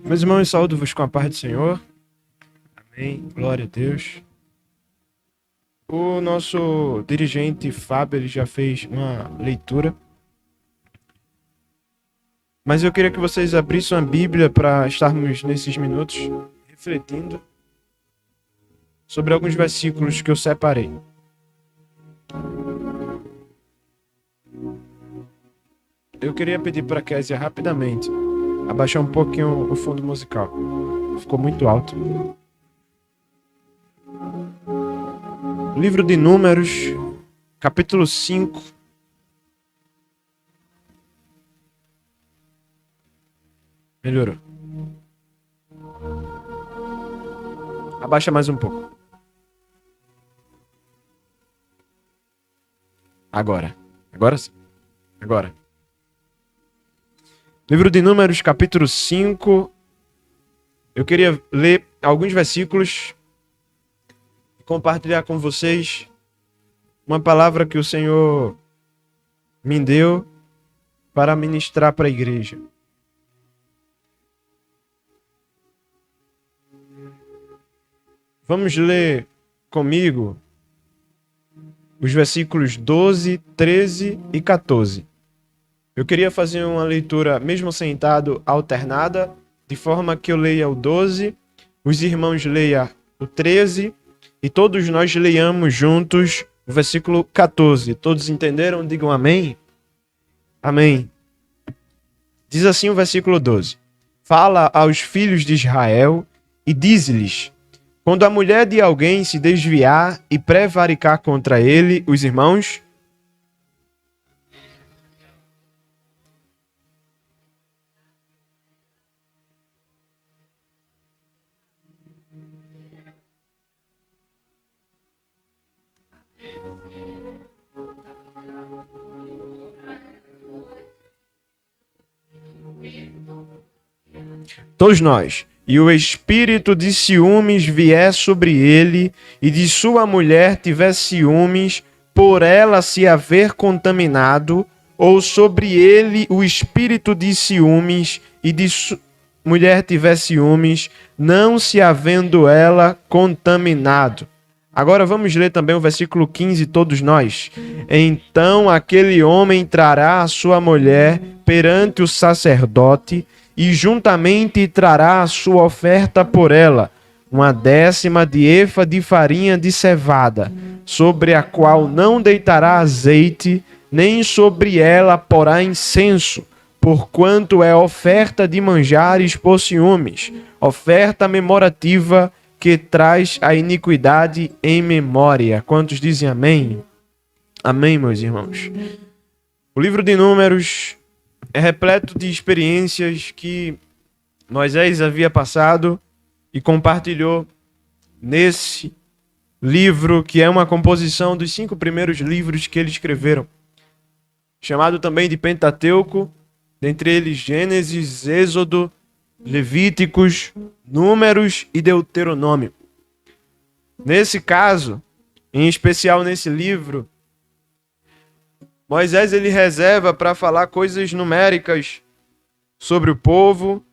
Meus irmãos, saúdo-vos com a paz do Senhor. Amém. Glória a Deus. O nosso dirigente Fábio ele já fez uma leitura. Mas eu queria que vocês abrissem a Bíblia para estarmos nesses minutos refletindo sobre alguns versículos que eu separei. Eu queria pedir para a Késia rapidamente abaixar um pouquinho o fundo musical. Ficou muito alto. Livro de Números, capítulo 5. Melhorou. Abaixa mais um pouco. Agora. Agora sim. Agora. Livro de Números, capítulo 5. Eu queria ler alguns versículos e compartilhar com vocês uma palavra que o Senhor me deu para ministrar para a igreja. Vamos ler comigo os versículos 12, 13 e 14. Eu queria fazer uma leitura, mesmo sentado, alternada, de forma que eu leia o 12, os irmãos leiam o 13 e todos nós leiamos juntos o versículo 14. Todos entenderam? Digam amém. Amém. Diz assim o versículo 12. Fala aos filhos de Israel e diz-lhes: quando a mulher de alguém se desviar e prevaricar contra ele, os irmãos... Todos nós. E o espírito de ciúmes vier sobre ele, e de sua mulher tiver ciúmes, por ela se haver contaminado, ou sobre ele o espírito de ciúmes, e de mulher tiver ciúmes, não se havendo ela contaminado. Agora vamos ler também o versículo 15, todos nós. Então aquele homem trará a sua mulher perante o sacerdote, e juntamente trará a sua oferta por ela, 1/10 de efa de farinha de cevada, sobre a qual não deitará azeite, nem sobre ela porá incenso, porquanto é oferta de manjares por ciúmes, oferta memorativa que traz a iniquidade em memória. Quantos dizem amém? Amém, meus irmãos. O livro de Números é repleto de experiências que Moisés havia passado e compartilhou nesse livro, que é uma composição dos 5 primeiros livros que eles escreveram, chamado também de Pentateuco, dentre eles Gênesis, Êxodo, Levíticos, Números e Deuteronômio. Nesse caso, em especial nesse livro, Moisés ele reserva para falar coisas numéricas sobre o povo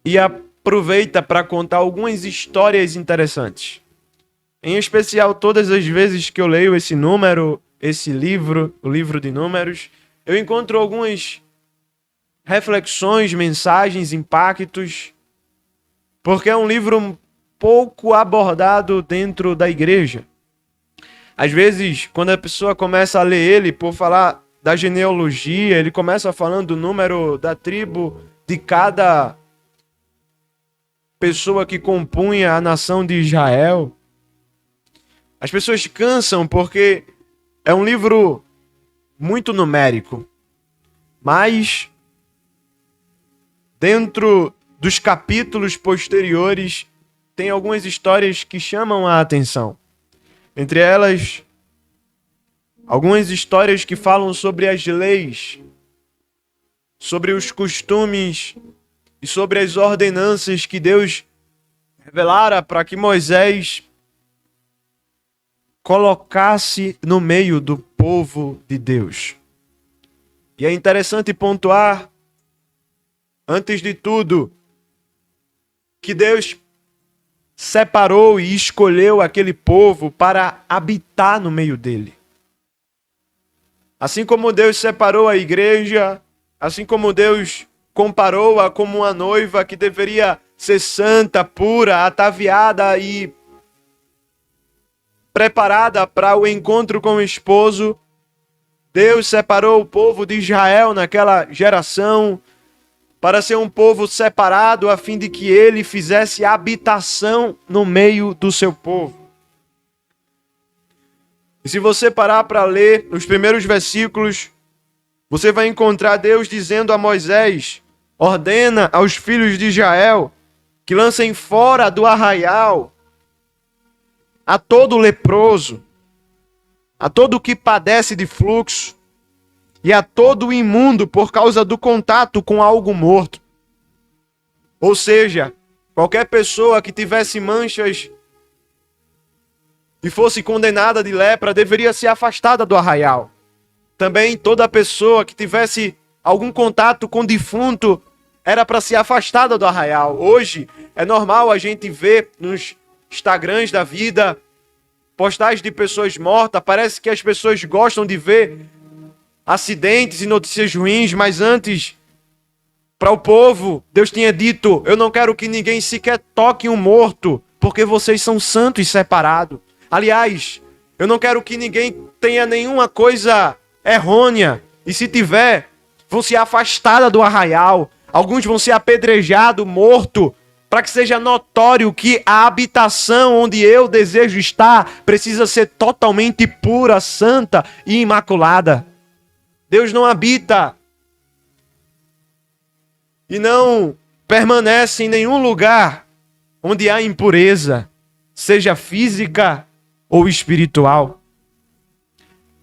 e aproveita para contar algumas histórias interessantes. Em especial, todas as vezes que eu leio esse livro, o livro de Números, eu encontro algumas reflexões, mensagens, impactos, porque é um livro pouco abordado dentro da igreja. Às vezes, quando a pessoa começa a ler ele, por falar da genealogia, ele começa falando do número da tribo de cada pessoa que compunha a nação de Israel. As pessoas cansam porque é um livro muito numérico. Mas, dentro dos capítulos posteriores, tem algumas histórias que chamam a atenção. Entre elas, algumas histórias que falam sobre as leis, sobre os costumes e sobre as ordenanças que Deus revelara para que Moisés colocasse no meio do povo de Deus. E é interessante pontuar, antes de tudo, que Deus separou e escolheu aquele povo para habitar no meio dele. Assim como Deus separou a igreja, assim como Deus comparou-a como uma noiva que deveria ser santa, pura, ataviada e preparada para o encontro com o esposo, Deus separou o povo de Israel naquela geração para ser um povo separado, a fim de que ele fizesse habitação no meio do seu povo. E se você parar para ler os primeiros versículos, você vai encontrar Deus dizendo a Moisés: ordena aos filhos de Israel que lancem fora do arraial a todo leproso, a todo que padece de fluxo, e a todo imundo por causa do contato com algo morto. Ou seja, qualquer pessoa que tivesse manchas e fosse condenada de lepra deveria ser afastada do arraial. Também toda pessoa que tivesse algum contato com defunto era para ser afastada do arraial. Hoje é normal a gente ver nos Instagrams da vida postagens de pessoas mortas. Parece que as pessoas gostam de ver acidentes e notícias ruins, mas antes, para o povo, Deus tinha dito: eu não quero que ninguém sequer toque um morto, porque vocês são santos e separados. Aliás, eu não quero que ninguém tenha nenhuma coisa errônea, e se tiver, vão ser afastados do arraial. Alguns vão ser apedrejados, mortos, para que seja notório que a habitação onde eu desejo estar precisa ser totalmente pura, santa e imaculada. Deus não habita e não permanece em nenhum lugar onde há impureza, seja física ou espiritual.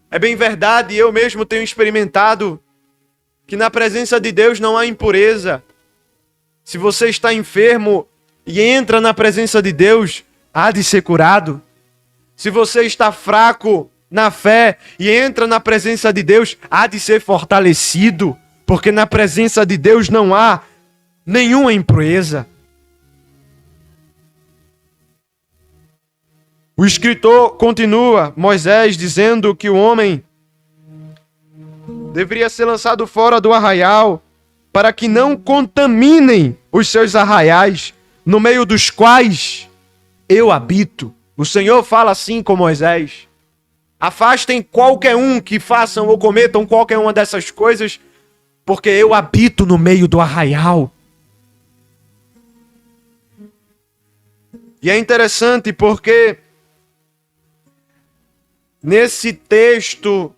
É bem verdade, eu mesmo tenho experimentado que na presença de Deus não há impureza. Se você está enfermo e entra na presença de Deus, há de ser curado. Se você está fraco na fé e entra na presença de Deus, há de ser fortalecido, porque na presença de Deus não há nenhuma impureza. O escritor continua, Moisés, dizendo que o homem deveria ser lançado fora do arraial para que não contaminem os seus arraiais, no meio dos quais eu habito. O Senhor fala assim com Moisés: afastem qualquer um que façam ou cometam qualquer uma dessas coisas, porque eu habito no meio do arraial. E é interessante porque nesse texto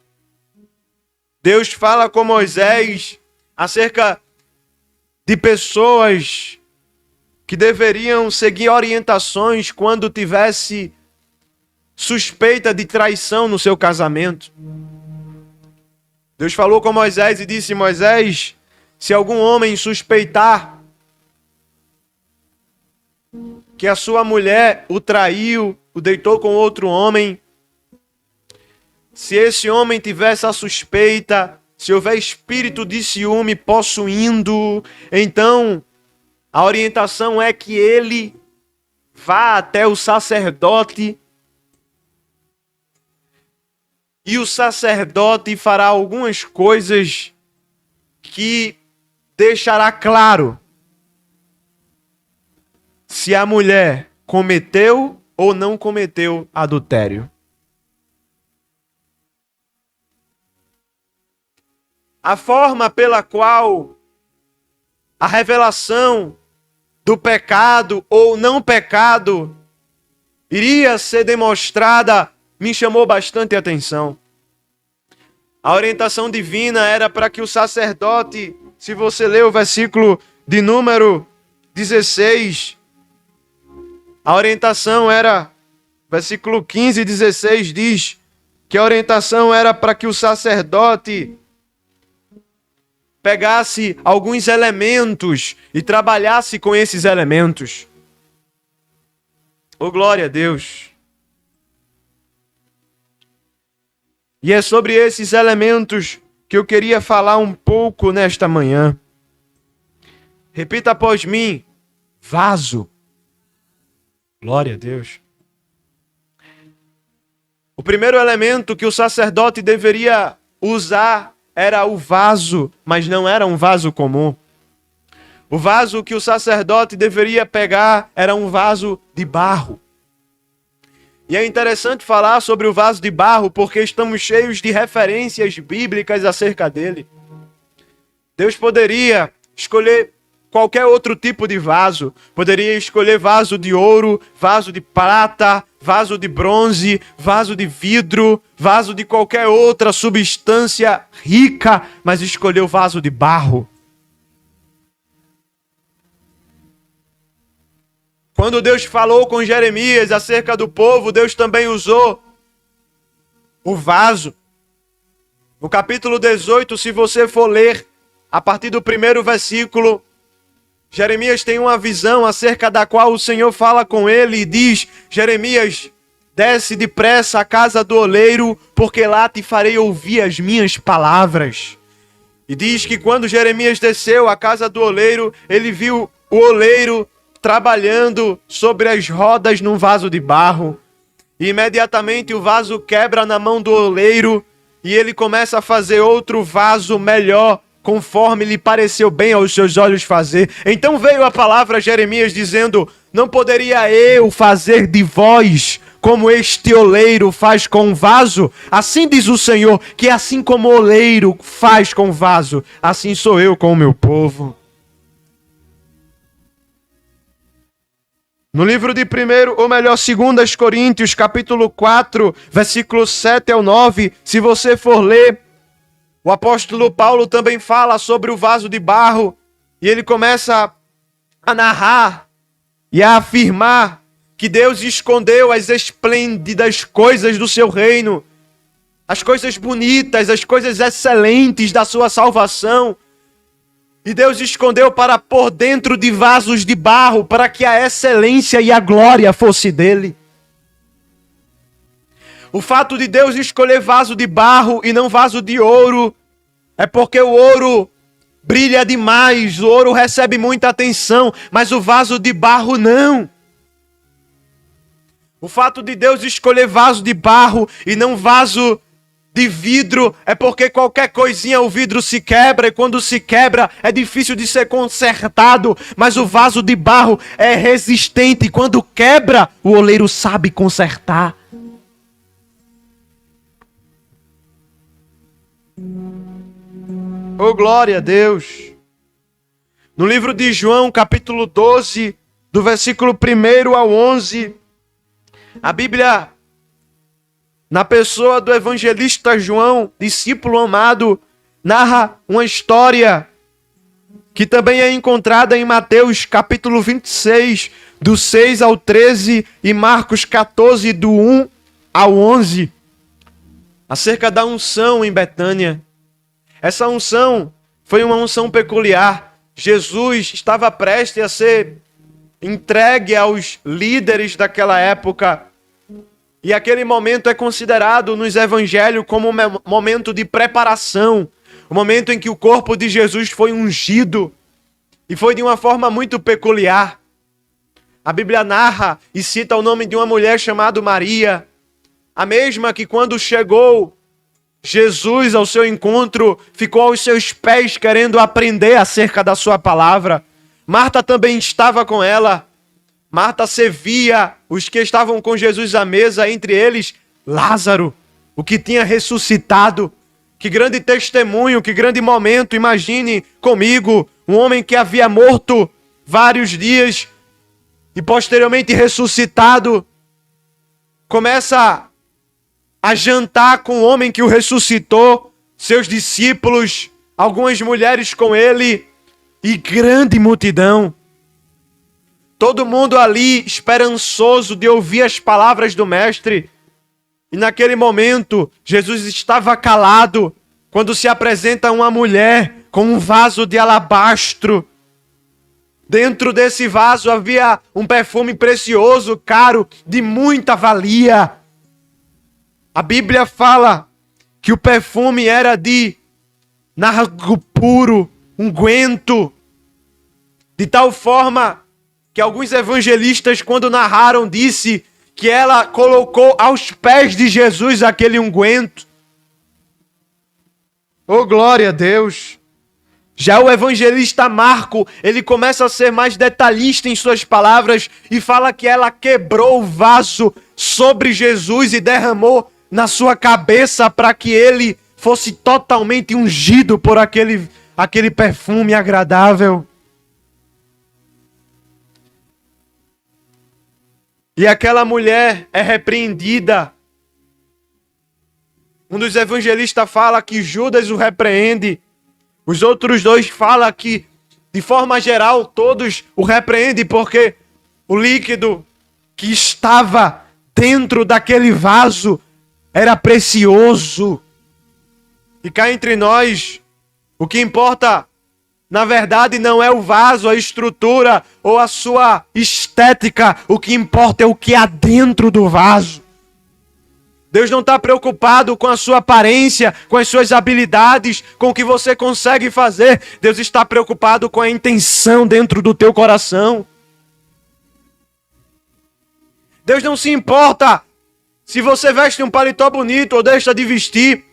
Deus fala com Moisés acerca de pessoas que deveriam seguir orientações quando tivesse suspeita de traição no seu casamento. Deus falou com Moisés e disse: Moisés, se algum homem suspeitar que a sua mulher o traiu, o deitou com outro homem, se esse homem tivesse a suspeita, se houver espírito de ciúme possuindo, então a orientação é que ele vá até o sacerdote e o sacerdote fará algumas coisas que deixará claro se a mulher cometeu ou não cometeu adultério. A forma pela qual a revelação do pecado ou não pecado iria ser demonstrada me chamou bastante atenção. A orientação divina era para que o sacerdote, se você ler o versículo de número 16, a orientação era, versículo 15 e 16 diz que a orientação era para que o sacerdote pegasse alguns elementos e trabalhasse com esses elementos. Oh, glória a Deus! E é sobre esses elementos que eu queria falar um pouco nesta manhã. Repita após mim: vaso. Glória a Deus. O primeiro elemento que o sacerdote deveria usar era o vaso, mas não era um vaso comum. O vaso que o sacerdote deveria pegar era um vaso de barro. E é interessante falar sobre o vaso de barro porque estamos cheios de referências bíblicas acerca dele. Deus poderia escolher qualquer outro tipo de vaso. Poderia escolher vaso de ouro, vaso de prata, vaso de bronze, vaso de vidro, vaso de qualquer outra substância rica, mas escolheu vaso de barro. Quando Deus falou com Jeremias acerca do povo, Deus também usou o vaso. No capítulo 18, se você for ler, a partir do primeiro versículo, Jeremias tem uma visão acerca da qual o Senhor fala com ele e diz: Jeremias, desce depressa à casa do oleiro, porque lá te farei ouvir as minhas palavras. E diz que quando Jeremias desceu à casa do oleiro, ele viu o oleiro trabalhando sobre as rodas num vaso de barro. E imediatamente o vaso quebra na mão do oleiro e ele começa a fazer outro vaso melhor, conforme lhe pareceu bem aos seus olhos fazer. Então veio a palavra a Jeremias dizendo: não poderia eu fazer de vós como este oleiro faz com o vaso? Assim diz o Senhor, que assim como o oleiro faz com o vaso, assim sou eu com o meu povo. No livro de 2 Coríntios, capítulo 4, versículos 7 ao 9, se você for ler, o apóstolo Paulo também fala sobre o vaso de barro, e ele começa a narrar e a afirmar que Deus escondeu as esplêndidas coisas do seu reino, as coisas bonitas, as coisas excelentes da sua salvação, e Deus escondeu para pôr dentro de vasos de barro, para que a excelência e a glória fosse dele. O fato de Deus escolher vaso de barro e não vaso de ouro, é porque o ouro brilha demais, o ouro recebe muita atenção, mas o vaso de barro não. O fato de Deus escolher vaso de barro e não vaso de vidro é porque qualquer coisinha o vidro se quebra, e quando se quebra é difícil de ser consertado, mas o vaso de barro é resistente, e quando quebra o oleiro sabe consertar. Oh, glória a Deus! No livro de João, capítulo 12, do versículo 1 ao 11, a Bíblia, na pessoa do evangelista João, discípulo amado, narra uma história que também é encontrada em Mateus capítulo 26, do 6 ao 13, e Marcos 14, do 1 ao 11, acerca da unção em Betânia. Essa unção foi uma unção peculiar. Jesus estava prestes a ser entregue aos líderes daquela época. E aquele momento é considerado nos evangelhos como um momento de preparação. O momento em que o corpo de Jesus foi ungido. E foi de uma forma muito peculiar. A Bíblia narra e cita o nome de uma mulher chamada Maria. A mesma que quando chegou Jesus ao seu encontro, ficou aos seus pés querendo aprender acerca da sua palavra. Marta também estava com ela. Marta servia os que estavam com Jesus à mesa, entre eles Lázaro, o que tinha ressuscitado. Que grande testemunho, que grande momento. Imagine comigo, um homem que havia morto vários dias e posteriormente ressuscitado, começa a jantar com o homem que o ressuscitou, seus discípulos, algumas mulheres com ele e grande multidão. Todo mundo ali esperançoso de ouvir as palavras do Mestre. E naquele momento, Jesus estava calado quando se apresenta uma mulher com um vaso de alabastro. Dentro desse vaso havia um perfume precioso, caro, de muita valia. A Bíblia fala que o perfume era de nardo puro, unguento, de tal forma que alguns evangelistas, quando narraram, disse que ela colocou aos pés de Jesus aquele unguento. Oh, glória a Deus! Já o evangelista Marco, ele começa a ser mais detalhista em suas palavras e fala que ela quebrou o vaso sobre Jesus e derramou na sua cabeça para que ele fosse totalmente ungido por aquele perfume agradável. E aquela mulher é repreendida. Um dos evangelistas fala que Judas o repreende. Os outros dois falam que, de forma geral, todos o repreendem porque o líquido que estava dentro daquele vaso era precioso. E cá entre nós, o que importa, na verdade, não é o vaso, a estrutura ou a sua estética. O que importa é o que há dentro do vaso. Deus não está preocupado com a sua aparência, com as suas habilidades, com o que você consegue fazer. Deus está preocupado com a intenção dentro do teu coração. Deus não se importa se você veste um paletó bonito ou deixa de vestir.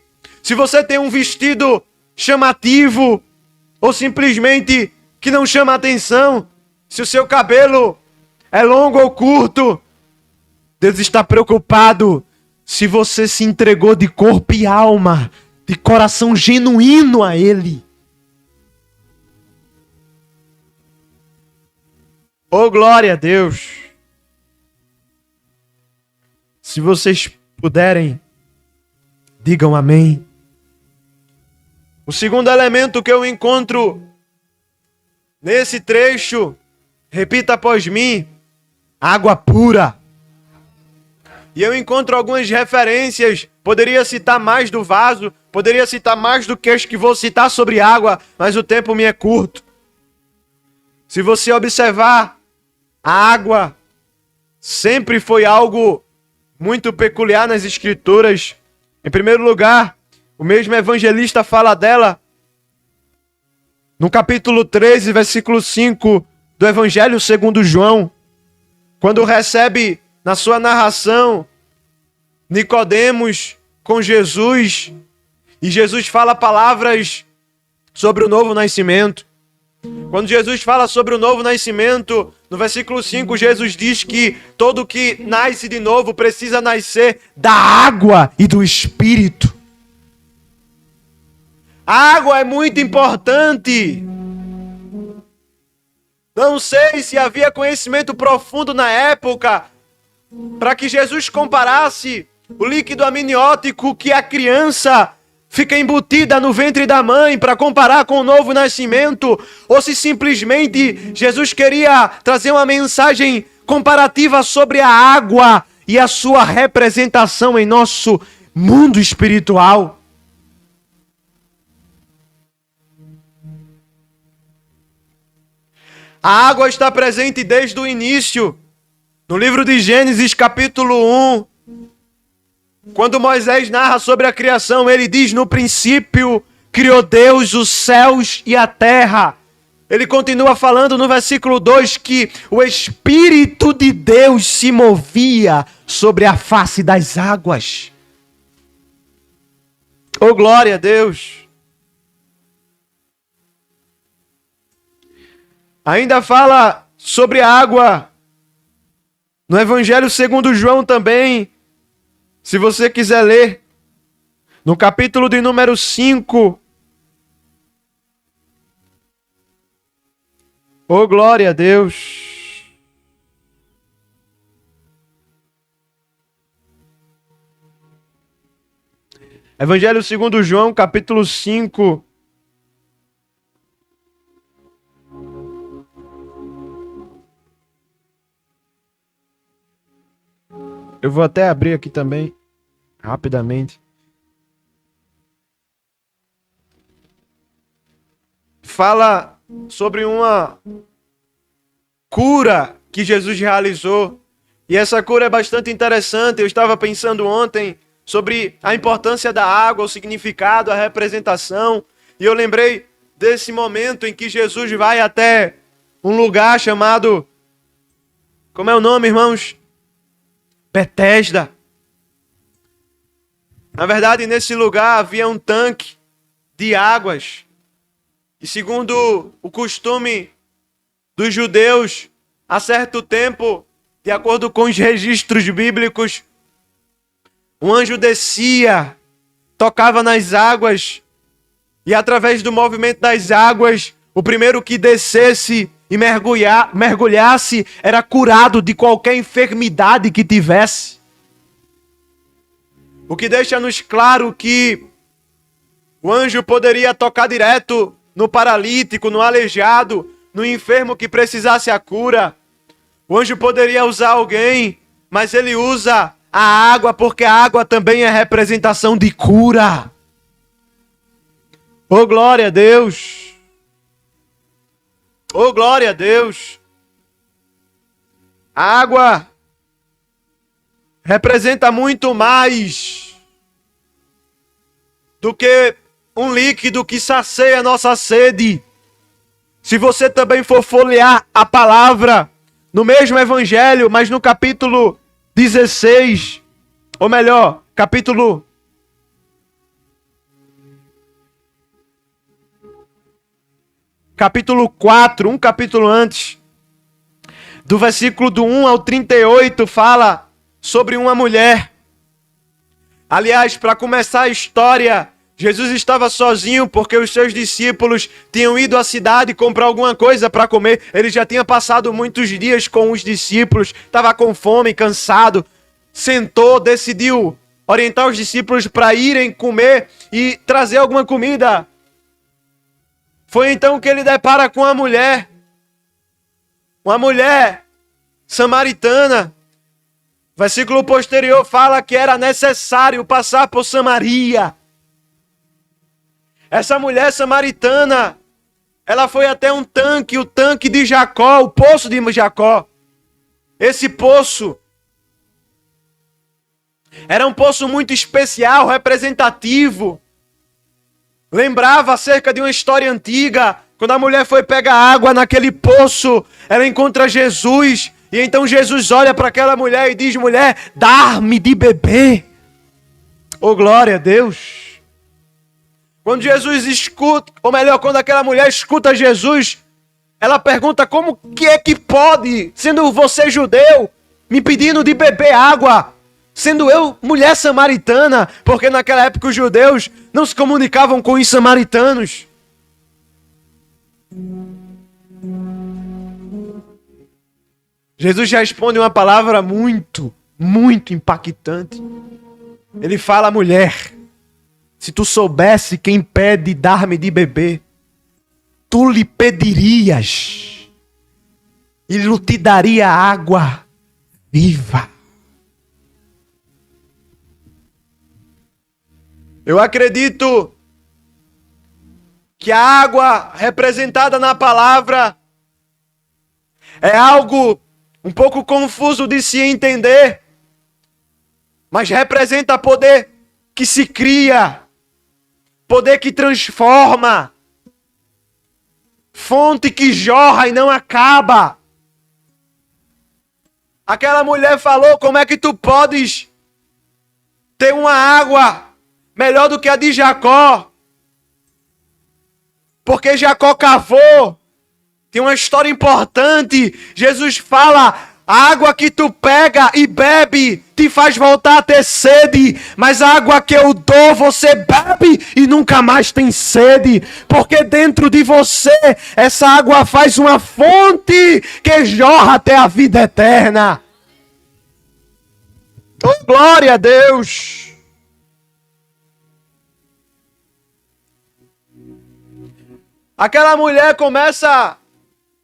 Se você tem um vestido chamativo ou simplesmente que não chama atenção. Se o seu cabelo é longo ou curto. Deus está preocupado se você se entregou de corpo e alma, de coração genuíno a Ele. Oh, glória a Deus! Se vocês puderem, digam amém. O segundo elemento que eu encontro nesse trecho, repita após mim, água pura. E eu encontro algumas referências, poderia citar mais do vaso, poderia citar mais do que as que vou citar sobre água, mas o tempo me é curto. Se você observar, a água sempre foi algo muito peculiar nas Escrituras. Em primeiro lugar, o mesmo evangelista fala dela no capítulo 13, versículo 5 do Evangelho segundo João, quando recebe na sua narração Nicodemos com Jesus, e Jesus fala palavras sobre o novo nascimento. Quando Jesus fala sobre o novo nascimento, no versículo 5, Jesus diz que todo que nasce de novo precisa nascer da água e do Espírito. A água é muito importante. Não sei se havia conhecimento profundo na época para que Jesus comparasse o líquido amniótico que a criança fica embutida no ventre da mãe para comparar com o novo nascimento, ou se simplesmente Jesus queria trazer uma mensagem comparativa sobre a água e a sua representação em nosso mundo espiritual. A água está presente desde o início. No livro de Gênesis, capítulo 1, quando Moisés narra sobre a criação, ele diz: no princípio criou Deus os céus e a terra. Ele continua falando no versículo 2 que o Espírito de Deus se movia sobre a face das águas. Oh, glória a Deus! Ainda fala sobre a água no Evangelho segundo João também. Se você quiser ler, no capítulo de número 5. Oh, glória a Deus! Evangelho segundo João, capítulo 5. Eu vou até abrir aqui também, rapidamente. Fala sobre uma cura que Jesus realizou. E essa cura é bastante interessante. Eu estava pensando ontem sobre a importância da água, o significado, a representação. E eu lembrei desse momento em que Jesus vai até um lugar chamado Como é o nome, irmãos? Betesda. Na verdade, nesse lugar havia um tanque de águas. E segundo o costume dos judeus, há certo tempo, de acordo com os registros bíblicos, um anjo descia, tocava nas águas, e através do movimento das águas, o primeiro que descesse e mergulhasse era curado de qualquer enfermidade que tivesse. O que deixa-nos claro que o anjo poderia tocar direto no paralítico, no aleijado, no enfermo que precisasse a cura. O anjo poderia usar alguém, mas ele usa a água, porque a água também é representação de cura. Oh, glória a Deus! Oh, glória a Deus! A água representa muito mais do que um líquido que sacia a nossa sede. Se você também for folhear a palavra no mesmo evangelho, mas no capítulo 16, ou melhor, capítulo 4, um capítulo antes, do versículo do 1 ao 38, fala sobre uma mulher. Aliás, para começar a história, Jesus estava sozinho porque os seus discípulos tinham ido à cidade comprar alguma coisa para comer. Ele já tinha passado muitos dias com os discípulos, estava com fome, cansado. Sentou, decidiu orientar os discípulos para irem comer e trazer alguma comida. Foi então que ele depara com uma mulher samaritana. O versículo posterior fala que era necessário passar por Samaria. Essa mulher samaritana, ela foi até um tanque, o tanque de Jacó, o poço de Jacó. Esse poço era um poço muito especial, representativo. Lembrava acerca de uma história antiga. Quando a mulher foi pegar água naquele poço, ela encontra Jesus. E então Jesus olha para aquela mulher e diz: mulher, dá-me de beber. Oh, glória a Deus. Quando Jesus escuta, ou melhor, quando aquela mulher escuta Jesus, ela pergunta: como que é que pode, sendo você judeu, me pedindo de beber água, sendo eu mulher samaritana? Porque naquela época os judeus não se comunicavam com os samaritanos. Jesus responde uma palavra muito, muito impactante. Ele fala: mulher, se tu soubesse quem pede dar-me de beber, tu lhe pedirias e ele te daria água viva. Eu acredito que a água representada na palavra é algo um pouco confuso de se entender, mas representa poder que se cria, poder que transforma, fonte que jorra e não acaba. Aquela mulher falou: como é que tu podes ter uma água melhor do que a de Jacó? Porque Jacó cavou. Tem uma história importante. Jesus fala: a água que tu pega e bebe te faz voltar a ter sede, mas a água que eu dou você bebe e nunca mais tem sede, porque dentro de você essa água faz uma fonte que jorra até a vida eterna. Oh, glória a Deus! Aquela mulher começa,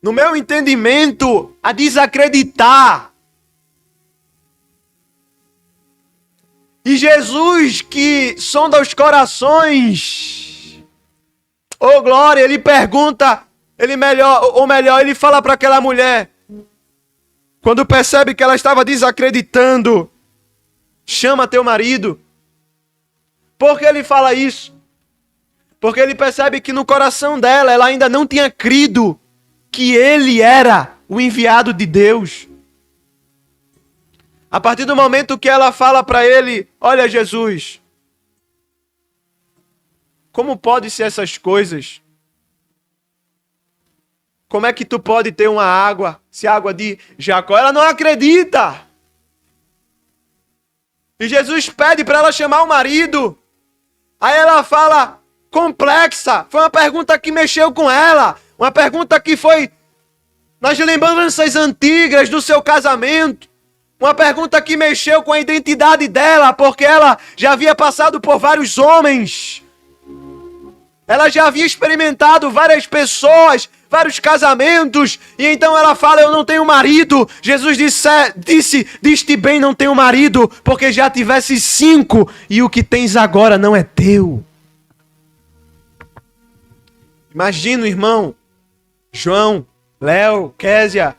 no meu entendimento, a desacreditar. E Jesus, que sonda os corações, oh glória, ele pergunta, ele fala para aquela mulher, quando percebe que ela estava desacreditando: chama teu marido. Por que ele fala isso? Porque ele percebe que no coração dela, ela ainda não tinha crido que ele era o enviado de Deus. A partir do momento que ela fala para ele, olha Jesus, como pode ser essas coisas? Como é que tu pode ter uma água, se água de Jacó? Ela não acredita. E Jesus pede para ela chamar o marido. Aí ela fala, complexa. Foi uma pergunta que mexeu com ela. Uma pergunta que foi nas lembranças antigas do seu casamento. Uma pergunta que mexeu com a identidade dela, porque ela já havia passado por vários homens. Ela já havia experimentado várias pessoas, vários casamentos, e então ela fala, eu não tenho marido. Jesus disse bem, não tenho marido, porque já tivesse 5, e o que tens agora não é teu. Imagina, irmão, João, Léo, Késia.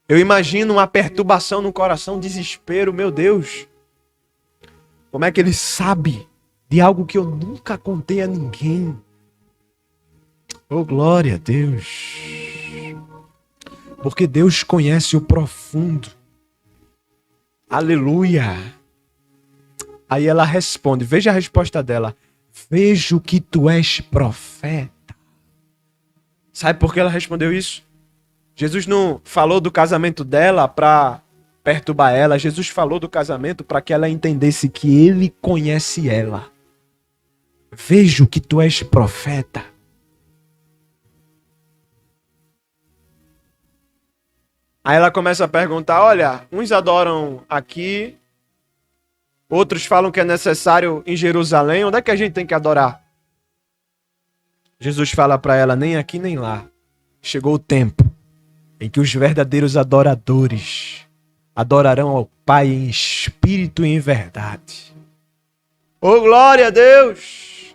Eu imagino uma perturbação no coração, desespero, meu Deus. Como é que ele sabe de algo que eu nunca contei a ninguém? Oh, glória a Deus. Porque Deus conhece o profundo. Aleluia. Aí ela responde, veja a resposta dela. Vejo que tu és profeta. Sabe por que ela respondeu isso? Jesus não falou do casamento dela para perturbar ela. Jesus falou do casamento para que ela entendesse que ele conhece ela. Vejo que tu és profeta. Aí ela começa a perguntar, olha, uns adoram aqui, outros falam que é necessário em Jerusalém, onde é que a gente tem que adorar? Jesus fala para ela, nem aqui nem lá. Chegou o tempo em que os verdadeiros adoradores adorarão ao Pai em espírito e em verdade. Oh, glória a Deus!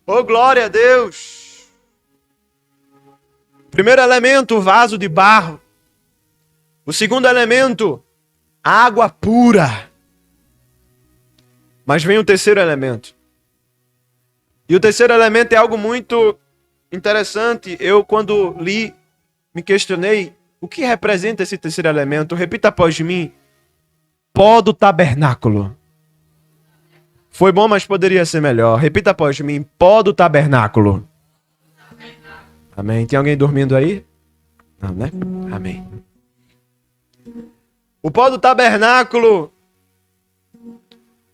Oh, glória a Deus! Primeiro elemento, o vaso de barro. O segundo elemento, água pura. Mas vem o terceiro elemento. E o terceiro elemento é algo muito interessante. Eu, quando li, me questionei, o que representa esse terceiro elemento? Repita após mim. Pó do tabernáculo. Foi bom, mas poderia ser melhor. Repita após mim. Pó do tabernáculo. Amém. Tem alguém dormindo aí? Não, né? Amém. O pó do tabernáculo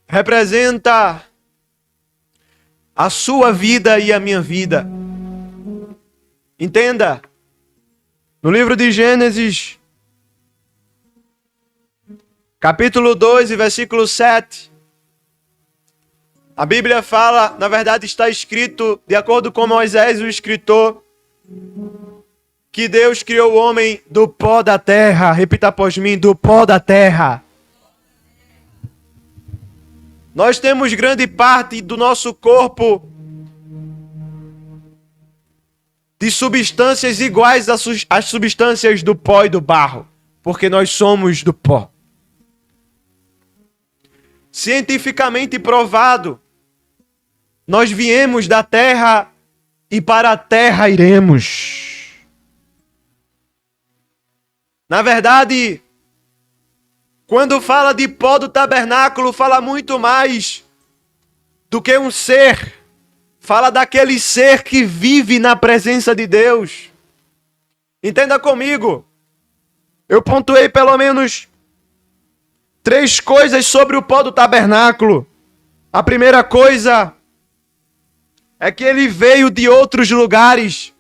representa a sua vida e a minha vida. Entenda. No livro de Gênesis, capítulo 2 e versículo 7, a Bíblia fala, na verdade está escrito, de acordo com Moisés, o escritor, que Deus criou o homem do pó da terra. Repita após mim, do pó da terra. Nós temos grande parte do nosso corpo de substâncias iguais às substâncias do pó e do barro, porque nós somos do pó. Cientificamente provado, nós viemos da terra e para a terra iremos. Na verdade, quando fala de pó do tabernáculo, fala muito mais do que um ser. Fala daquele ser que vive na presença de Deus. Entenda comigo. Eu pontuei pelo menos 3 coisas sobre o pó do tabernáculo. A primeira coisa é que ele veio de outros lugares.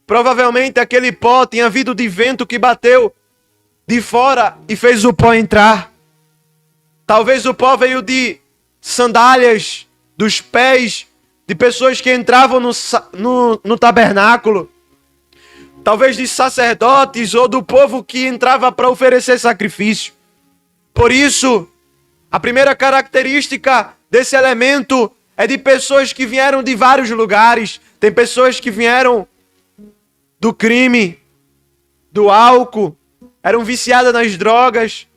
Provavelmente aquele pó tinha vindo de vento que bateu de fora e fez o pó entrar. Talvez o pó veio de sandálias, dos pés de pessoas que entravam no tabernáculo. Talvez de sacerdotes ou do povo que entrava para oferecer sacrifício. Por isso, a primeira característica desse elemento é de pessoas que vieram de vários lugares. Tem pessoas que vieram do crime, do álcool, eram viciadas nas drogas.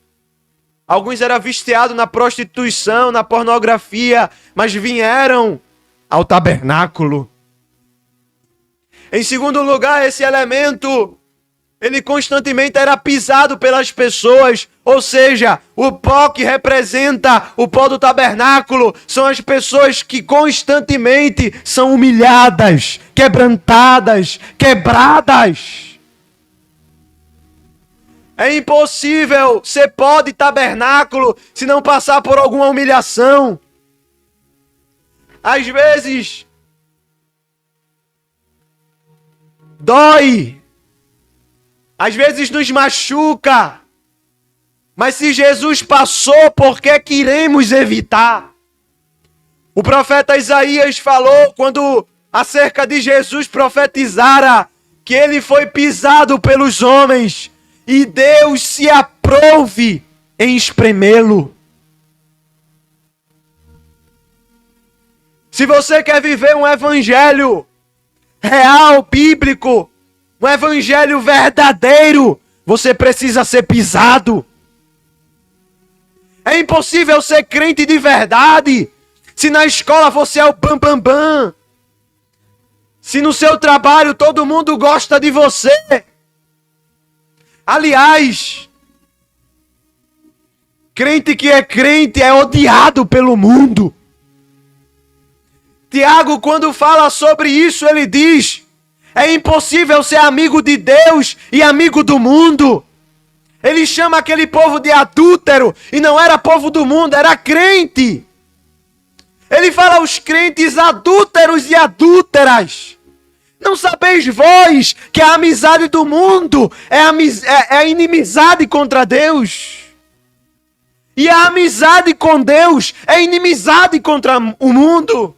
Alguns eram viciados na prostituição, na pornografia, mas vieram ao tabernáculo. Em segundo lugar, esse elemento Ele constantemente era pisado pelas pessoas, ou seja, o pó que representa o pó do tabernáculo são as pessoas que constantemente são humilhadas, quebrantadas, quebradas. É impossível ser pó de tabernáculo se não passar por alguma humilhação. Às vezes, dói. Às vezes nos machuca. Mas se Jesus passou, por que iremos evitar? O profeta Isaías falou quando acerca de Jesus profetizara que ele foi pisado pelos homens e Deus se aprouve em espremê-lo. Se você quer viver um evangelho real, bíblico, um evangelho verdadeiro, você precisa ser pisado. É impossível ser crente de verdade se na escola você é o bam bam bam. Se no seu trabalho todo mundo gosta de você. Aliás, crente que é crente é odiado pelo mundo. Tiago, quando fala sobre isso, ele diz: é impossível ser amigo de Deus e amigo do mundo. Ele chama aquele povo de adúltero, e não era povo do mundo, era crente. Ele fala aos crentes adúlteros e adúlteras: não sabeis vós que a amizade do mundo é inimizade contra Deus? E a amizade com Deus é inimizade contra o mundo.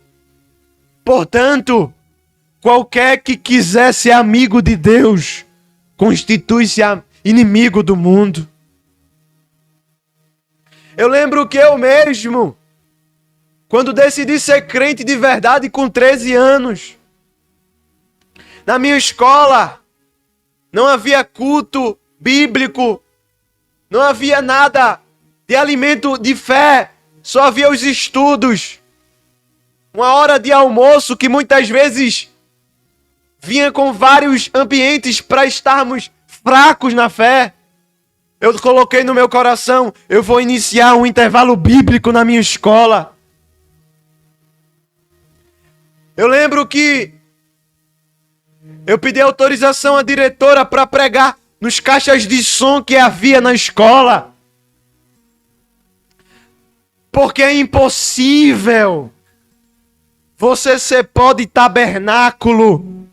Portanto, qualquer que quiser ser amigo de Deus, constitui-se inimigo do mundo. Eu lembro que eu mesmo, quando decidi ser crente de verdade com 13 anos, na minha escola, não havia culto bíblico, não havia nada de alimento de fé, só havia os estudos. Uma hora de almoço que muitas vezes vinha com vários ambientes para estarmos fracos na fé. Eu coloquei no meu coração: eu vou iniciar um intervalo bíblico na minha escola. Eu lembro que eu pedi autorização à diretora para pregar nos caixas de som que havia na escola. Porque é impossível você ser pó de tabernáculo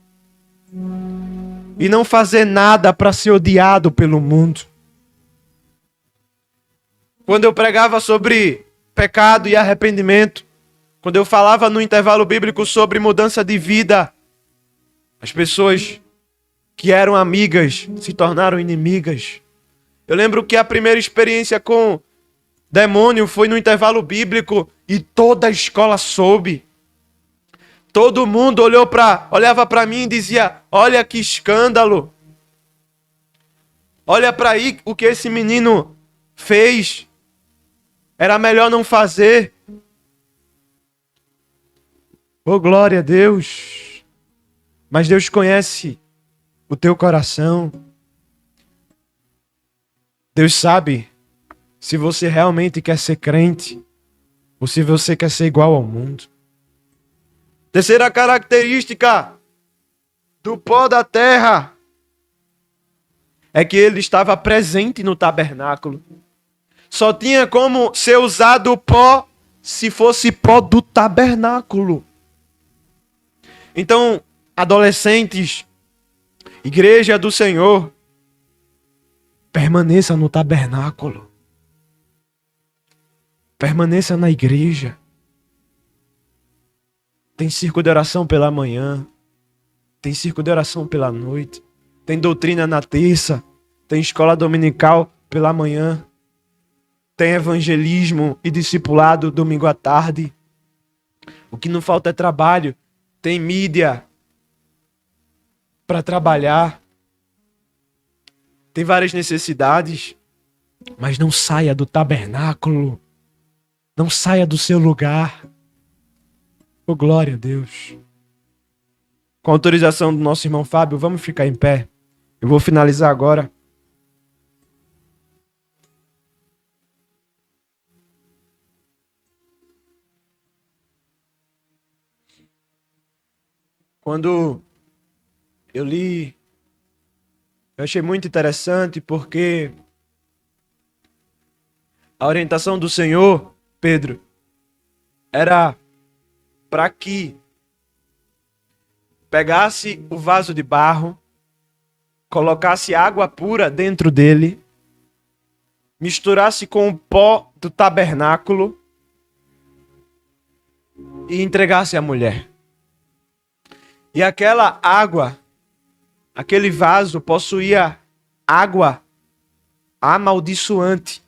e não fazer nada para ser odiado pelo mundo. Quando eu pregava sobre pecado e arrependimento, quando eu falava no intervalo bíblico sobre mudança de vida, as pessoas que eram amigas se tornaram inimigas. Eu lembro que a primeira experiência com demônio foi no intervalo bíblico e toda a escola soube. Todo mundo olhava para mim e dizia: olha que escândalo. Olha para aí o que esse menino fez. Era melhor não fazer. Oh, glória a Deus. Mas Deus conhece o teu coração. Deus sabe se você realmente quer ser crente ou se você quer ser igual ao mundo. Terceira característica do pó da terra é que ele estava presente no tabernáculo. Só tinha como ser usado o pó se fosse pó do tabernáculo. Então, adolescentes, igreja do Senhor, permaneça no tabernáculo. Permaneça na igreja. Tem círculo de oração pela manhã. Tem círculo de oração pela noite. Tem doutrina na terça. Tem escola dominical pela manhã. Tem evangelismo e discipulado domingo à tarde. O que não falta é trabalho. Tem mídia para trabalhar. Tem várias necessidades. Mas não saia do tabernáculo. Não saia do seu lugar. Oh, glória a Deus. Com a autorização do nosso irmão Fábio, vamos ficar em pé. Eu vou finalizar agora. Quando eu li, eu achei muito interessante porque a orientação do Senhor, Pedro, era para que pegasse o vaso de barro, colocasse água pura dentro dele, misturasse com o pó do tabernáculo e entregasse à mulher. E aquela água, aquele vaso possuía água amaldiçoante.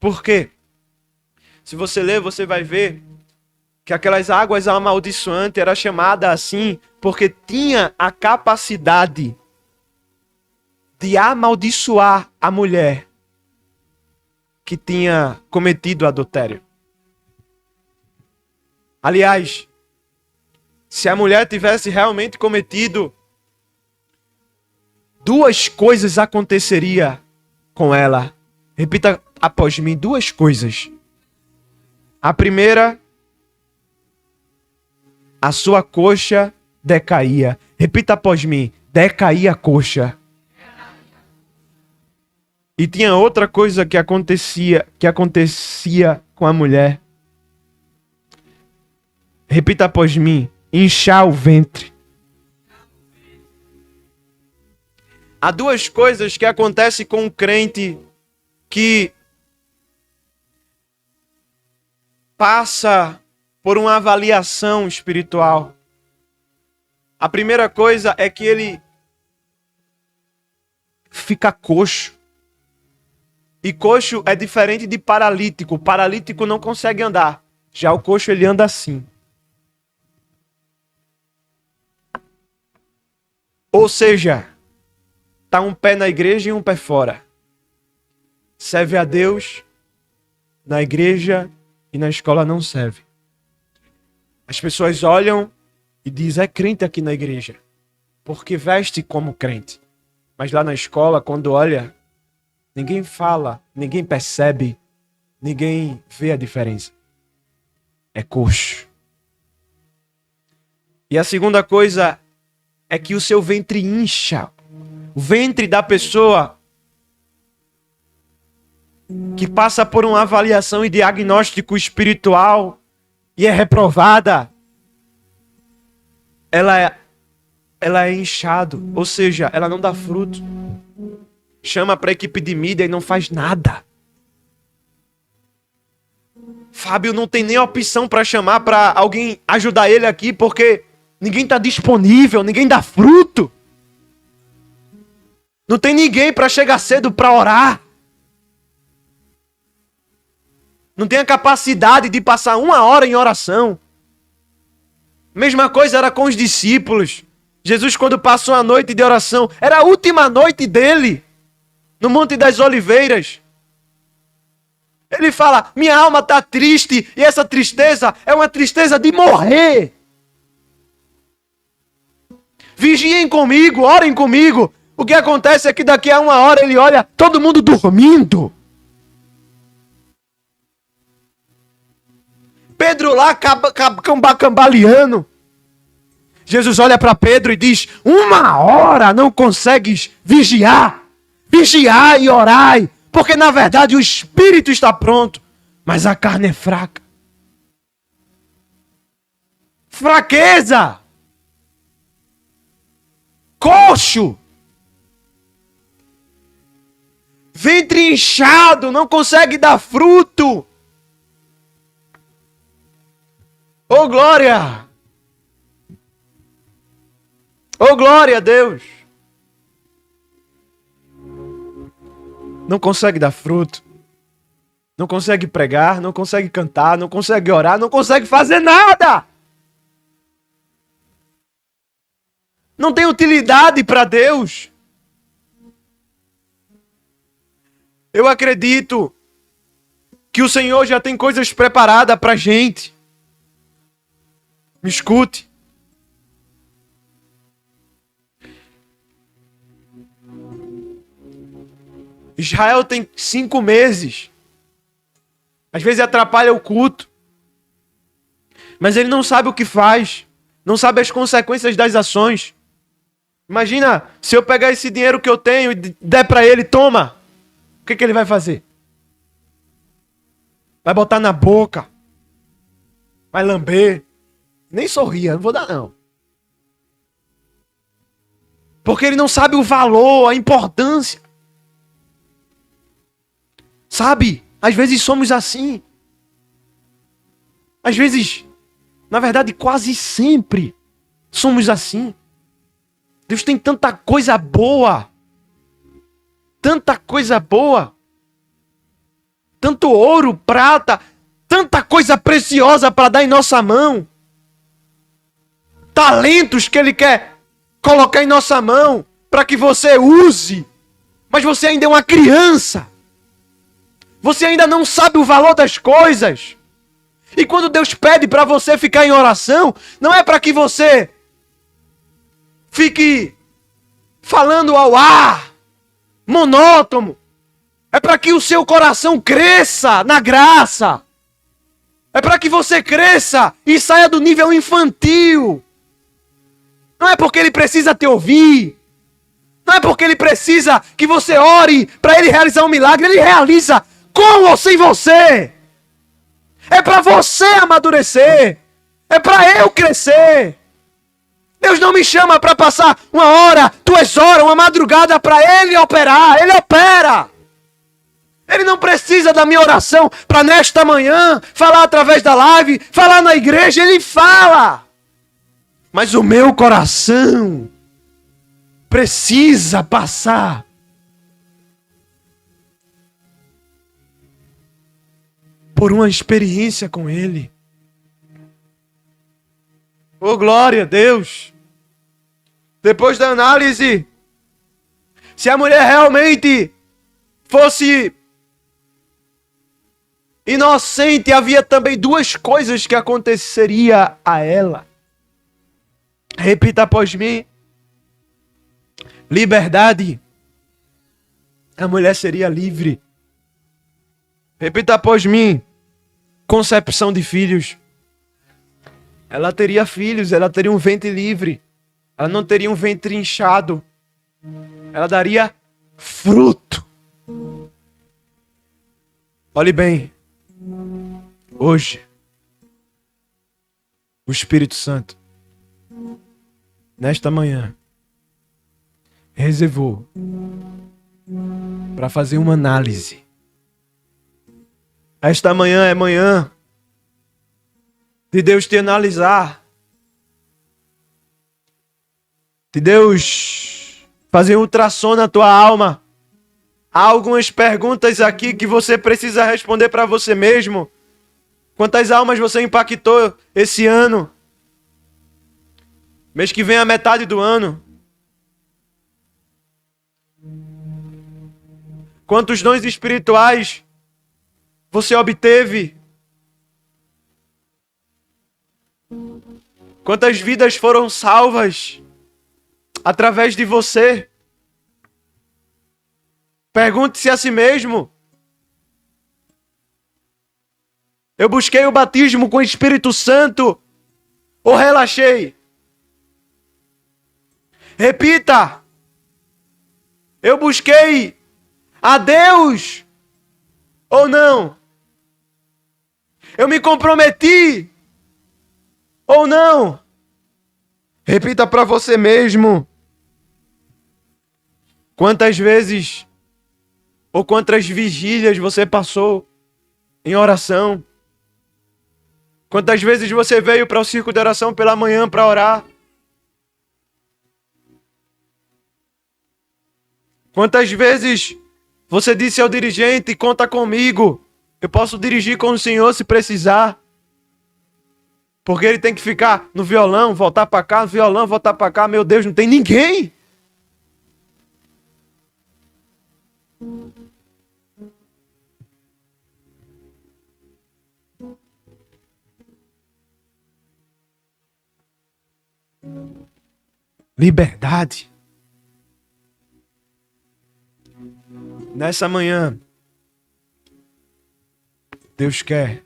Por quê? Se você ler, você vai ver que aquelas águas amaldiçoantes era chamada assim porque tinha a capacidade de amaldiçoar a mulher que tinha cometido adultério. Aliás, se a mulher tivesse realmente cometido, duas coisas aconteceria com ela. Repita após mim, duas coisas. A primeira, a sua coxa decaía. Repita após mim, decaía a coxa. E tinha outra coisa que acontecia com a mulher. Repita após mim, inchar o ventre. Há duas coisas que acontecem com um crente que passa por uma avaliação espiritual. A primeira coisa é que ele fica coxo. E coxo é diferente de paralítico. O paralítico não consegue andar. Já o coxo ele anda assim. Ou seja, tá um pé na igreja e um pé fora. Serve a Deus na igreja e na escola não serve. As pessoas olham e dizem, é crente aqui na igreja, porque veste como crente. Mas lá na escola, quando olha, ninguém fala, ninguém percebe, ninguém vê a diferença. É coxo. E a segunda coisa é que o seu ventre incha. O ventre da pessoa que passa por uma avaliação e diagnóstico espiritual e é reprovada, ela é inchado, ou seja, ela não dá fruto. Chama para a equipe de mídia e não faz nada. Fábio não tem nem opção para chamar para alguém ajudar ele aqui, porque ninguém está disponível, ninguém dá fruto. Não tem ninguém para chegar cedo para orar. Não tem a capacidade de passar 1 hora em oração. Mesma coisa era com os discípulos. Jesus, quando passou a noite de oração, era a última noite dele, no Monte das Oliveiras. Ele fala, minha alma está triste, e essa tristeza é uma tristeza de morrer. Vigiem comigo, orem comigo. O que acontece é que daqui a 1 hora ele olha todo mundo dormindo. Pedro lá cambaleando. Jesus olha para Pedro e diz, 1 hora não consegues vigiar. Vigiai e orai. Porque na verdade o espírito está pronto, mas a carne é fraca. Fraqueza. Coxo. Ventre inchado, não consegue dar fruto. Oh glória! Oh glória a Deus! Não consegue dar fruto. Não consegue pregar, não consegue cantar, não consegue orar, não consegue fazer nada. Não tem utilidade para Deus. Eu acredito que o Senhor já tem coisas preparadas para a gente. Me escute. Israel tem 5 meses. Às vezes atrapalha o culto. Mas ele não sabe o que faz. Não sabe as consequências das ações. Imagina, se eu pegar esse dinheiro que eu tenho e der para ele, toma. O que ele vai fazer? Vai botar na boca. Vai lamber. Nem sorria, não vou dar não. Porque ele não sabe o valor, a importância. Sabe? Às vezes somos assim. Às vezes, na verdade, quase sempre somos assim. Deus tem tanta coisa boa. Tanta coisa boa. Tanto ouro, prata, tanta coisa preciosa para dar em nossa mão. Talentos que Ele quer colocar em nossa mão para que você use. Mas você ainda é uma criança. Você ainda não sabe o valor das coisas. E quando Deus pede para você ficar em oração, não é para que você fique falando ao ar, monótono. É para que o seu coração cresça na graça. É para que você cresça e saia do nível infantil. Não é porque ele precisa te ouvir. Não é porque ele precisa que você ore para ele realizar um milagre. Ele realiza com ou sem você. É para você amadurecer. É para eu crescer. Deus não me chama para passar 1 hora, 2 horas, uma madrugada para ele operar. Ele opera. Ele não precisa da minha oração para nesta manhã falar através da live, falar na igreja. Ele fala. Mas o meu coração precisa passar por uma experiência com Ele. Oh, glória a Deus! Depois da análise, se a mulher realmente fosse inocente, havia também 2 coisas que aconteceria a ela. Repita após mim. Liberdade. A mulher seria livre. Repita após mim. Concepção de filhos. Ela teria filhos, ela teria um ventre livre. Ela não teria um ventre inchado. Ela daria fruto. Olhe bem. Hoje, o Espírito Santo, nesta manhã, reservou para fazer uma análise. Esta manhã é manhã de Deus te analisar, de Deus fazer um ultrassom na tua alma. Há algumas perguntas aqui que você precisa responder para você mesmo. Quantas almas você impactou esse ano? Mês que vem é a metade do ano. Quantos dons espirituais você obteve? Quantas vidas foram salvas através de você? Pergunte-se a si mesmo. Eu busquei o batismo com o Espírito Santo ou relaxei? Repita. Eu busquei a Deus ou não? Eu me comprometi ou não? Repita para você mesmo. Quantas vezes ou quantas vigílias você passou em oração? Quantas vezes você veio para o círculo de oração pela manhã para orar? Quantas vezes você disse ao dirigente, conta comigo, eu posso dirigir com o senhor se precisar? Porque ele tem que ficar no violão, voltar para cá, no violão, voltar para cá. Meu Deus, não tem ninguém. Liberdade. Nessa manhã, Deus quer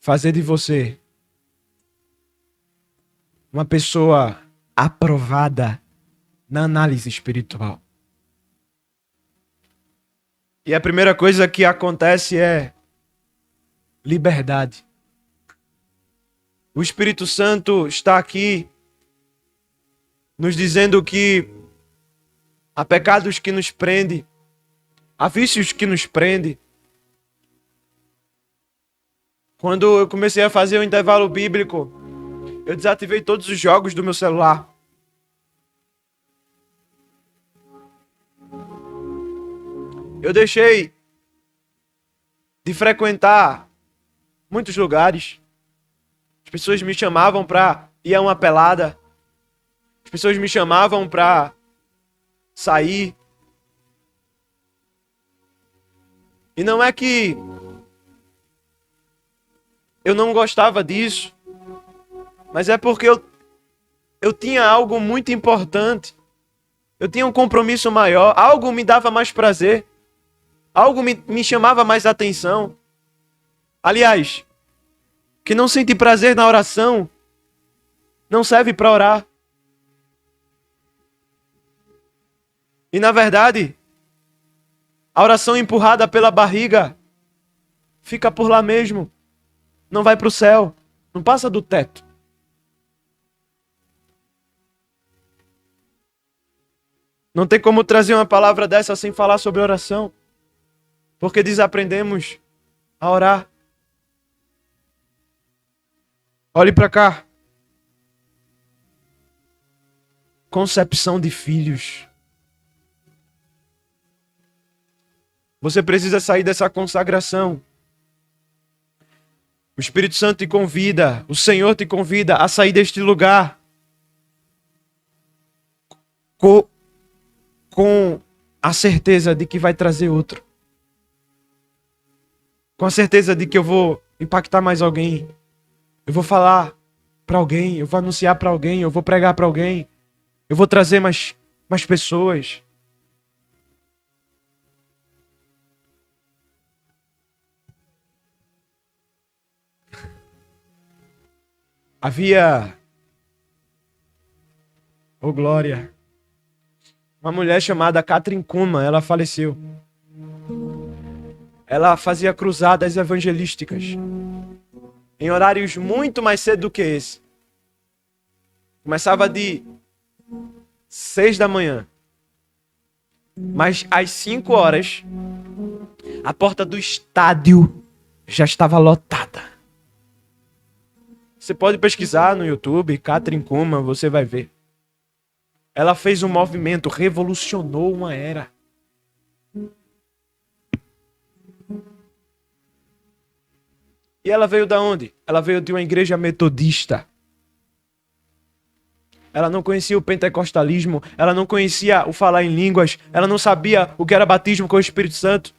fazer de você uma pessoa aprovada na análise espiritual. E a primeira coisa que acontece é liberdade. O Espírito Santo está aqui nos dizendo que há pecados que nos prendem, há vícios que nos prendem. Quando eu comecei a fazer o intervalo bíblico, eu desativei todos os jogos do meu celular. Eu deixei de frequentar muitos lugares. As pessoas me chamavam para ir a uma pelada. As pessoas me chamavam para sair. E não é que eu não gostava disso, mas é porque eu tinha algo muito importante. Eu tinha um compromisso maior. Algo me dava mais prazer. Algo me chamava mais atenção. Aliás, que não sente prazer na oração, não serve para orar. E na verdade, a oração empurrada pela barriga fica por lá mesmo. Não vai para o céu. Não passa do teto. Não tem como trazer uma palavra dessa sem falar sobre oração. Porque desaprendemos a orar. Olhe para cá. Concepção de filhos. Você precisa sair dessa consagração. O Espírito Santo te convida, o Senhor te convida a sair deste lugar com a certeza de que vai trazer outro. Com a certeza de que eu vou impactar mais alguém. Eu vou falar para alguém, eu vou anunciar para alguém, eu vou pregar para alguém. Eu vou trazer mais pessoas. Havia, oh glória, uma mulher chamada Katrin Kuhlman, ela faleceu. Ela fazia cruzadas evangelísticas em horários muito mais cedo do que esse. Começava de 6 da manhã. Mas às 5 horas, a porta do estádio já estava lotada. Você pode pesquisar no YouTube, Katrin Kuhlman, você vai ver. Ela fez um movimento, revolucionou uma era. E ela veio da onde? Ela veio de uma igreja metodista. Ela não conhecia o pentecostalismo, ela não conhecia o falar em línguas, ela não sabia o que era batismo com o Espírito Santo.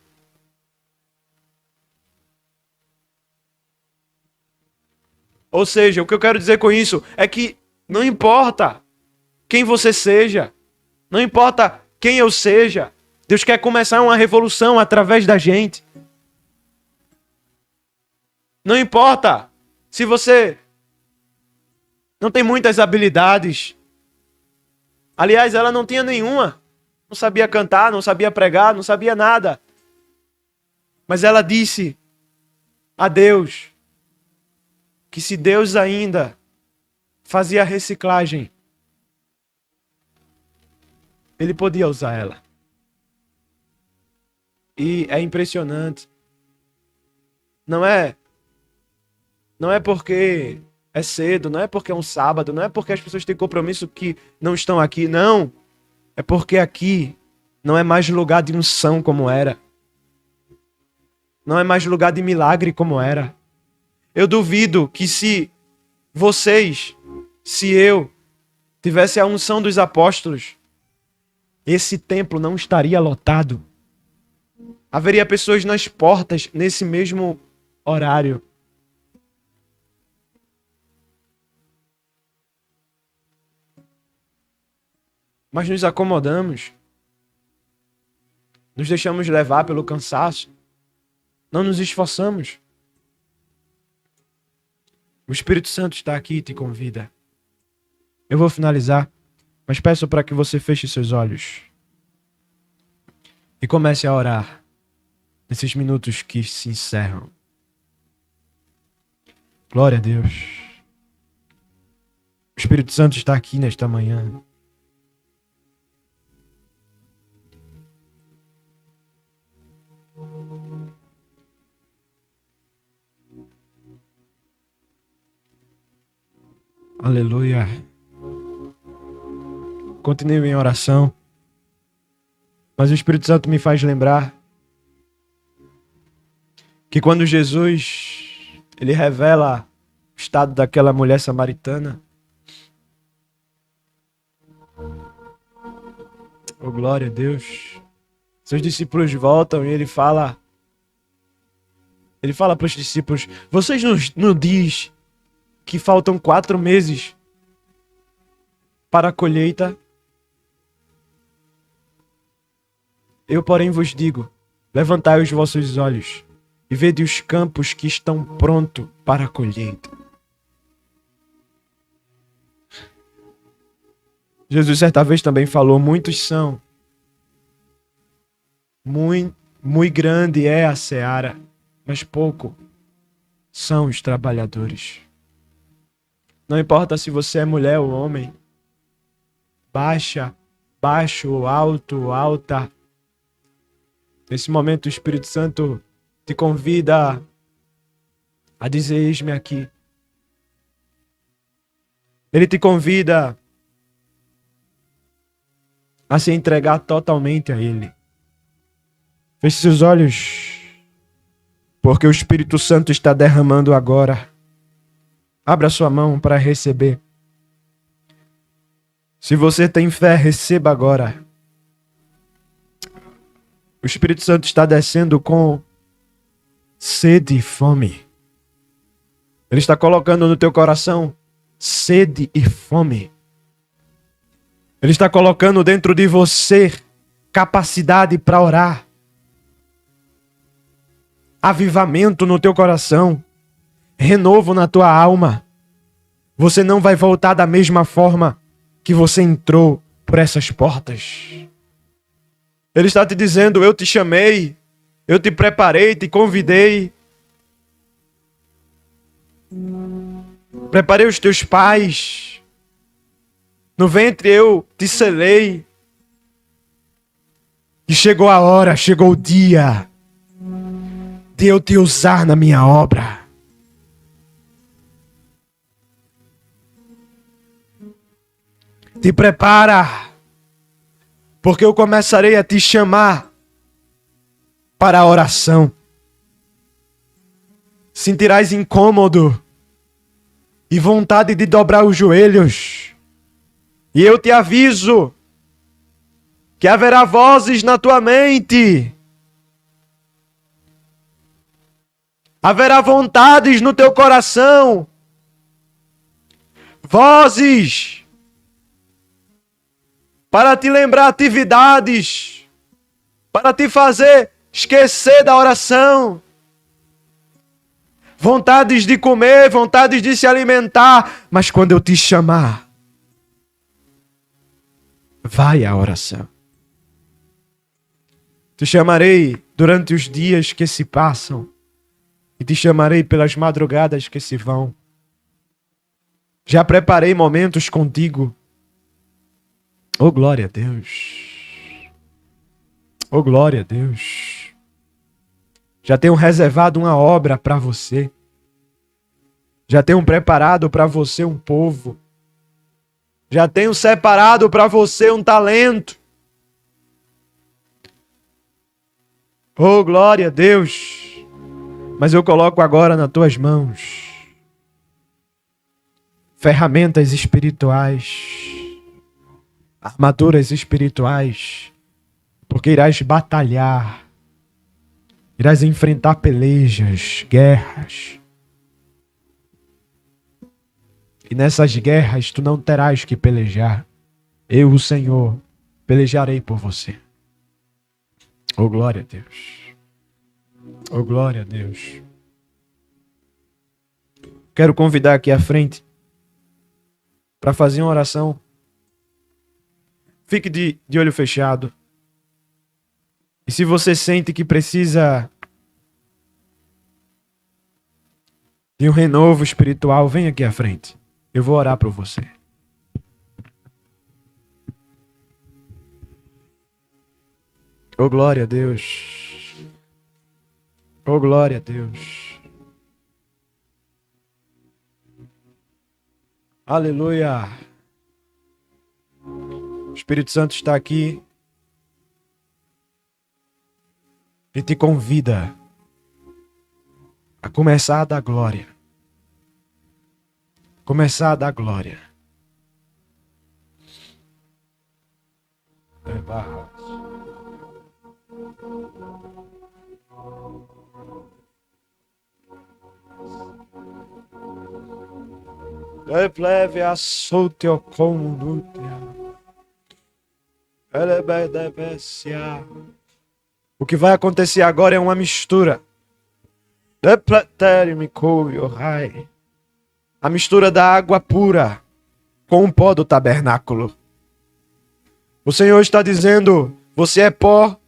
Ou seja, o que eu quero dizer com isso é que não importa quem você seja, não importa quem eu seja, Deus quer começar uma revolução através da gente. Não importa se você não tem muitas habilidades. Aliás, ela não tinha nenhuma. Não sabia cantar, não sabia pregar, não sabia nada. Mas ela disse a Deus que se Deus ainda fazia reciclagem, Ele podia usar ela. E é impressionante. Não é porque é cedo, não é porque é um sábado, não é porque as pessoas têm compromisso que não estão aqui, não. É porque aqui não é mais lugar de unção como era. Não é mais lugar de milagre como era. Eu duvido que se eu tivesse a unção dos apóstolos, esse templo não estaria lotado. Haveria pessoas nas portas nesse mesmo horário. Mas nos acomodamos. Nos deixamos levar pelo cansaço. Não nos esforçamos. O Espírito Santo está aqui e te convida. Eu vou finalizar, mas peço para que você feche seus olhos e comece a orar nesses minutos que se encerram. Glória a Deus. O Espírito Santo está aqui nesta manhã. Aleluia. Continue em oração. Mas o Espírito Santo me faz lembrar que quando Jesus ele revela o estado daquela mulher samaritana, oh glória a Deus, seus discípulos voltam e ele fala para os discípulos: vocês não diz que faltam 4 meses para a colheita? Eu, porém, vos digo, levantai os vossos olhos e vede os campos que estão prontos para a colheita. Jesus certa vez também falou: muitos são, muito grande é a seara, mas pouco são os trabalhadores. Não importa se você é mulher ou homem, baixa, baixo ou alto, alta. Nesse momento o Espírito Santo te convida a dizer: eis-me aqui. Ele te convida a se entregar totalmente a Ele. Feche seus olhos, porque o Espírito Santo está derramando agora. Abra sua mão para receber. Se você tem fé, receba agora. O Espírito Santo está descendo com sede e fome. Ele está colocando no teu coração sede e fome. Ele está colocando dentro de você capacidade para orar. Avivamento no teu coração. Renovo na tua alma. Você não vai voltar da mesma forma que você entrou por essas portas. Ele está te dizendo: eu te chamei, eu te preparei, te convidei. Preparei os teus pais. No ventre eu te selei. E chegou a hora, chegou o dia de eu te usar na minha obra. Te prepara, porque eu começarei a te chamar para a oração. Sentirás incômodo e vontade de dobrar os joelhos. E eu te aviso que haverá vozes na tua mente. Haverá vontades no teu coração. Vozes para te lembrar atividades, para te fazer esquecer da oração. Vontades de comer, vontades de se alimentar, mas quando eu te chamar, vai à oração. Te chamarei durante os dias que se passam e te chamarei pelas madrugadas que se vão. Já preparei momentos contigo. Oh, glória a Deus. Oh, glória a Deus. Já tenho reservado uma obra para você. Já tenho preparado para você um povo. Já tenho separado para você um talento. Oh, glória a Deus. Mas eu coloco agora nas tuas mãos ferramentas espirituais, armaduras espirituais, porque irás batalhar, irás enfrentar pelejas, guerras. E nessas guerras tu não terás que pelejar. Eu, o Senhor, pelejarei por você. Oh, glória a Deus. Oh, glória a Deus. Quero convidar aqui à frente para fazer uma oração. Fique de olho fechado. E se você sente que precisa de um renovo espiritual, vem aqui à frente. Eu vou orar por você. Oh, glória a Deus. Oh, glória a Deus. Aleluia. O Espírito Santo está aqui e te convida a começar a dar glória. Começar a dar glória. Pleve assolte o comunútia. O que vai acontecer agora é uma mistura. A mistura da água pura com o pó do tabernáculo. O Senhor está dizendo, você é pó,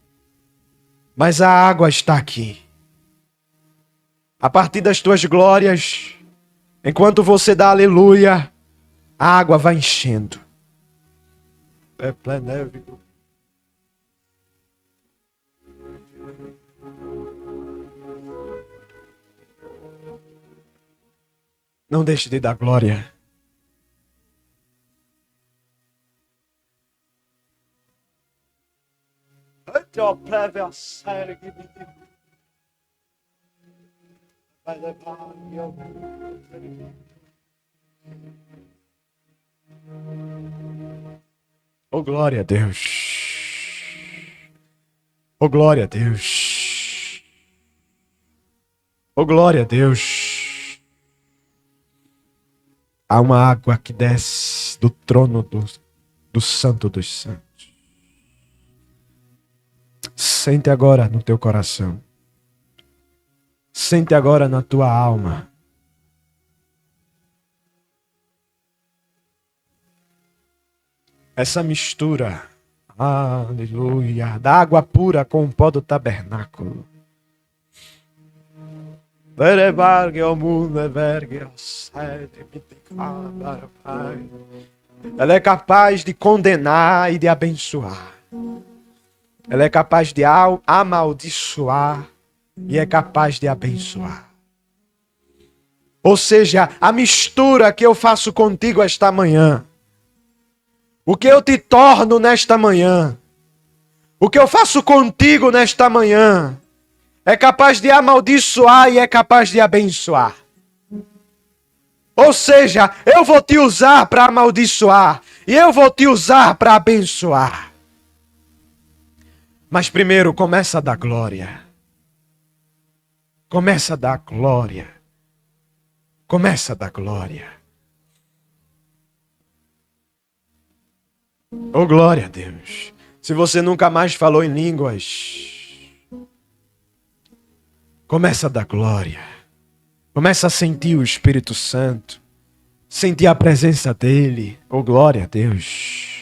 mas a água está aqui. A partir das tuas glórias, enquanto você dá aleluia, a água vai enchendo. Não deixe de dar glória. Oh, glória a Deus. Oh, glória a Deus. Oh, glória a Deus. Há uma água que desce do trono do Santo dos Santos. Sente agora no teu coração. Sente agora na tua alma. Essa mistura, aleluia, da água pura com o pó do tabernáculo. Ela é capaz de condenar e de abençoar. Ela é capaz de amaldiçoar e é capaz de abençoar. Ou seja, a mistura que eu faço contigo esta manhã, o que eu te torno nesta manhã, o que eu faço contigo nesta manhã, é capaz de amaldiçoar e é capaz de abençoar. Ou seja, eu vou te usar para amaldiçoar e eu vou te usar para abençoar. Mas primeiro começa a dar glória. Começa a dar glória. Começa a dar glória. Oh, glória a Deus. Se você nunca mais falou em línguas, começa a dar glória. Começa a sentir o Espírito Santo. Sentir a presença dele. Oh, glória a Deus.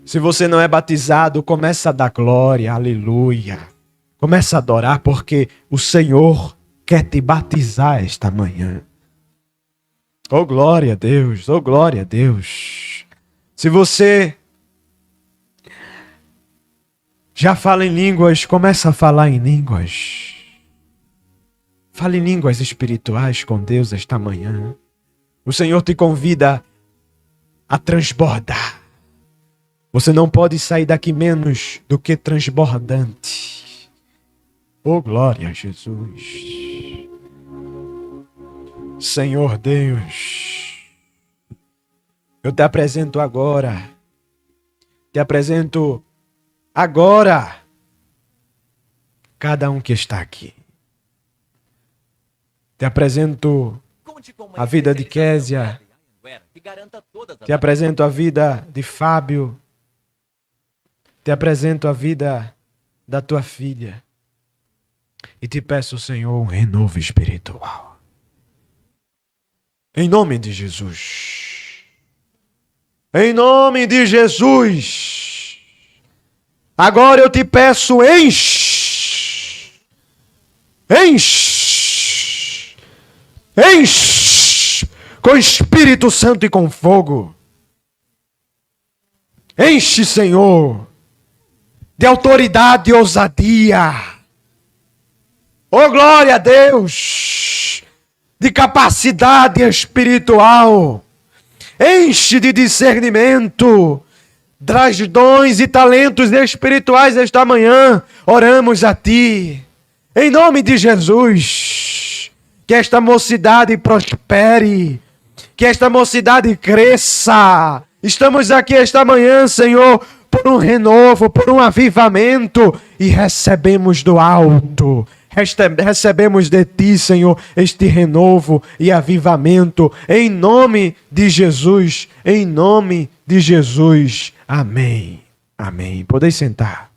Se você não é batizado, começa a dar glória. Aleluia. Começa a adorar porque o Senhor quer te batizar esta manhã. Oh, glória a Deus. Oh, glória a Deus. Se você já fala em línguas, começa a falar em línguas. Fale em línguas espirituais com Deus esta manhã. O Senhor te convida a transbordar. Você não pode sair daqui menos do que transbordante. Oh, glória a Jesus. Senhor Deus, eu te apresento agora. Te apresento agora cada um que está aqui. Te apresento a vida de Késia. Te apresento a vida de Fábio. Te apresento a vida da tua filha. E te peço, Senhor, um renovo espiritual. Em nome de Jesus. Em nome de Jesus. Agora eu te peço, enche. Enche. Enche com o Espírito Santo e com fogo. Enche, Senhor, de autoridade e ousadia. Oh, glória a Deus! De capacidade espiritual. Enche de discernimento. Traz dons e talentos espirituais esta manhã. Oramos a Ti. Em nome de Jesus. Que esta mocidade prospere. Que esta mocidade cresça. Estamos aqui esta manhã, Senhor, por um renovo, por um avivamento. E recebemos do alto. Recebemos de Ti, Senhor, este renovo e avivamento. Em nome de Jesus. Em nome de Jesus. Amém. Amém. Podeis sentar.